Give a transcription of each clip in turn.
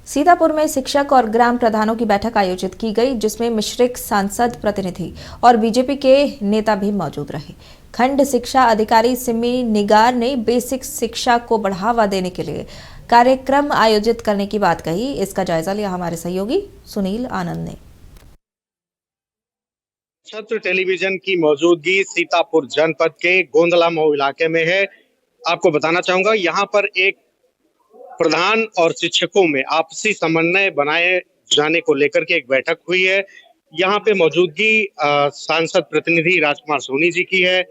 सीतापुर में शिक्षक और ग्राम प्रधानों की बैठक आयोजित की गई, जिसमें मिश्रिक सांसद प्रतिनिधि और बीजेपी के नेता भी मौजूद रहे। खंड शिक्षा अधिकारी सिमी निगार ने बेसिक शिक्षा को बढ़ावा देने के लिए कार्यक्रम आयोजित करने की बात कही। इसका जायजा लिया हमारे सहयोगी सुनील आनंद ने। छत्र टेलीविजन की मौजूदगी सीतापुर जनपद के गोंदला मऊ इलाके में है। आपको बताना चाहूंगा, यहाँ पर एक प्रधान और शिक्षकों में आपसी समन्वय बनाए जाने को लेकर के एक बैठक हुई है। यहाँ पे मौजूदगी सांसद प्रतिनिधि राजकुमार सोनी जी की है,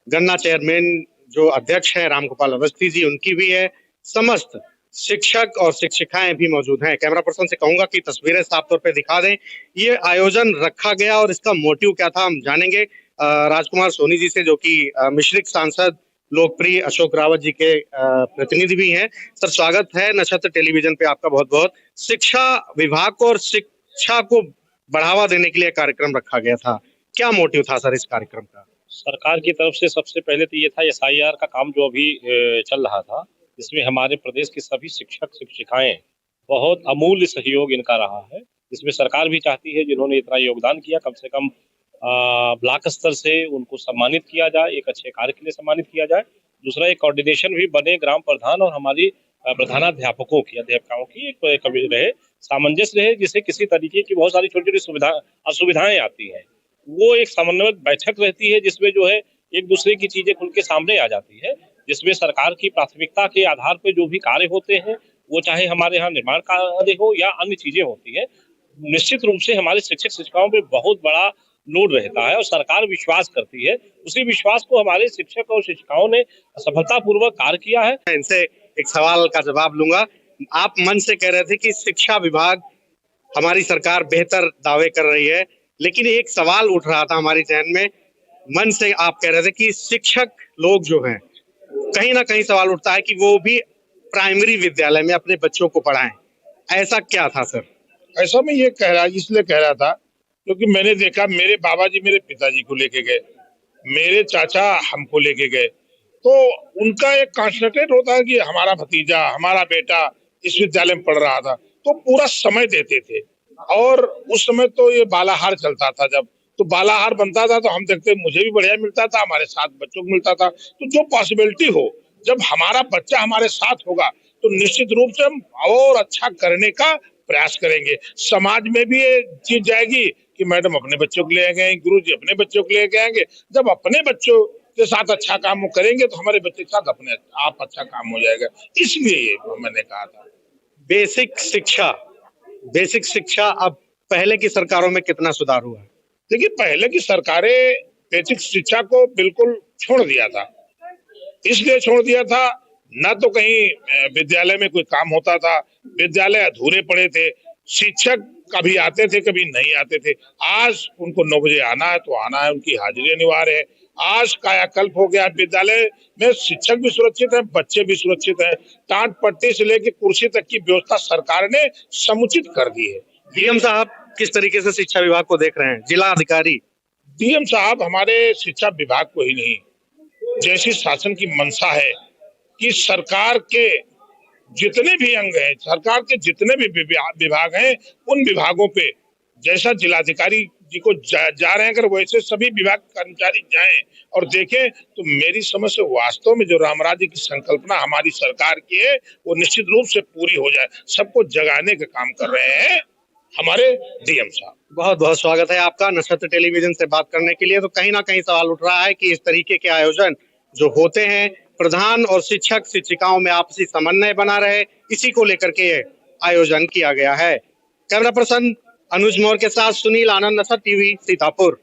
गन्ना चेयरमैन जो अध्यक्ष है रामगोपाल अवस्थी जी, उनकी भी है। समस्त शिक्षक और शिक्षिकाएं भी मौजूद हैं। कैमरा पर्सन से कहूंगा कि तस्वीरें साफ तौर पे दिखा दें। ये आयोजन रखा गया और इसका मोटिव क्या था, हम जानेंगे राजकुमार सोनी जी से, जो कि मिश्रिक सांसद लोकप्रिय अशोक रावत जी के प्रतिनिधि भी हैं। सर, स्वागत है नक्षत्र टेलीविजन पे आपका बहुत बहुत। शिक्षा विभाग को और शिक्षा को बढ़ावा देने के लिए कार्यक्रम रखा गया था, क्या मोटिव था सर इस कार्यक्रम का? सरकार की तरफ से सबसे पहले तो ये था एसआईआर का काम जो अभी चल रहा था, इसमें हमारे प्रदेश के सभी शिक्षक शिक्षिकाएं बहुत अमूल्य सहयोग इनका रहा है। इसमें सरकार भी चाहती है जिन्होंने इतना योगदान किया, कम से कम ब्लॉक स्तर से उनको सम्मानित किया जाए, एक अच्छे कार्य के लिए सम्मानित किया जाए। दूसरा, एक कोऑर्डिनेशन भी बने ग्राम प्रधान और हमारी प्रधानाध्यापकों की, अध्यापिकाओं की एक कभी रहे, सामंजस्य रहे, जिससे किसी तरीके की बहुत सारी छोटी छोटी असुविधाएं आती हैं, वो एक समन्वय बैठक रहती है, जिसमें जो है एक दूसरे की चीजें खुल के सामने आ जाती है, जिसमें सरकार की प्राथमिकता के आधार पर जो भी कार्य होते हैं, वो चाहे हमारे यहाँ निर्माण कार्य हो या अन्य चीजें होती है, निश्चित रूप से हमारे शिक्षक शिक्षिकाओं पे बहुत बड़ा लोड रहता है और सरकार विश्वास करती है। उसी विश्वास को हमारे शिक्षक और शिक्षिकाओं ने सफलतापूर्वक कार्य किया है। इनसे एक सवाल का जवाब लूंगा। आप मन से कह रहे थे कि शिक्षा विभाग हमारी सरकार बेहतर दावे कर रही है, लेकिन एक सवाल उठ रहा था हमारी जहन में। मन से आप कह रहे थे कि शिक्षक लोग जो हैं, कहीं ना कहीं सवाल उठता है कि वो भी प्राइमरी विद्यालय में अपने बच्चों को पढ़ाएं। ऐसा क्या था सर? ऐसा मैं ये इसलिए कह रहा था क्योंकि मैंने देखा, मेरे बाबा जी मेरे पिताजी को लेके गए, मेरे चाचा हमको लेके गए, तो उनका एक कॉन्सेंट्रेट होता है कि हमारा भतीजा, हमारा बेटा इस विद्यालय में पढ़ रहा था, तो पूरा समय देते थे। और उस समय तो ये बालाहार चलता था, जब तो बालाहार बनता था तो हम देखते मुझे भी बढ़िया मिलता था, हमारे साथ बच्चों को मिलता था। तो जो पॉसिबिलिटी हो, जब हमारा बच्चा हमारे साथ होगा तो निश्चित रूप से हम और अच्छा करने का प्रयास करेंगे। समाज में भी ये चीज जाएगी कि मैडम अपने बच्चों को ले गए, गुरु जी अपने बच्चों को ले आएंगे। जब अपने बच्चों के साथ अच्छा काम वो करेंगे तो हमारे बच्चे के साथ अपने आप अच्छा काम हो जाएगा। इसलिए मैंने कहा था बेसिक शिक्षा अब पहले की सरकारों में कितना सुधार हुआ है? देखिए, पहले की सरकारें बेसिक शिक्षा को बिल्कुल छोड़ दिया था। इसलिए छोड़ दिया था, न तो कहीं विद्यालय में कोई काम होता था, विद्यालय अधूरे पड़े थे, शिक्षक कभी आते थे कभी नहीं आते थे। आज उनको 9 बजे आना है तो आना है, उनकी हाजिरी अनिवार्य है। आज कायाकल्प हो गया, विद्यालय में शिक्षक भी सुरक्षित है, बच्चे भी सुरक्षित है। टाट पट्टी से लेकर कुर्सी तक की व्यवस्था सरकार ने समुचित कर दी है। डीएम साहब किस तरीके से शिक्षा विभाग को देख रहे हैं? जिला अधिकारी डीएम साहब हमारे शिक्षा विभाग को ही नहीं, जैसी शासन की मंशा है कि सरकार के जितने भी अंग हैं, सरकार के जितने भी विभाग हैं, उन विभागों पे जैसा जिलाधिकारी जी को जा रहे हैं, अगर वैसे सभी विभाग कर्मचारी जाएं और देखें, तो मेरी समझ से वास्तव में जो रामराज्य की संकल्पना हमारी सरकार की है, वो निश्चित रूप से पूरी हो जाए। सबको जगाने का काम कर रहे हैं हमारे डीएम साहब। बहुत बहुत स्वागत है आपका नक्षत्र टेलीविजन से बात करने के लिए। तो कहीं ना कहीं सवाल उठ रहा है कि इस तरीके के आयोजन जो होते हैं, प्रधान और शिक्षक शिक्षिकाओं में आपसी समन्वय बना रहे, इसी को लेकर के आयोजन किया गया है। कैमरा पर्सन अनुज मौर्य के साथ सुनील आनंद, नक्षत्र टीवी, सीतापुर।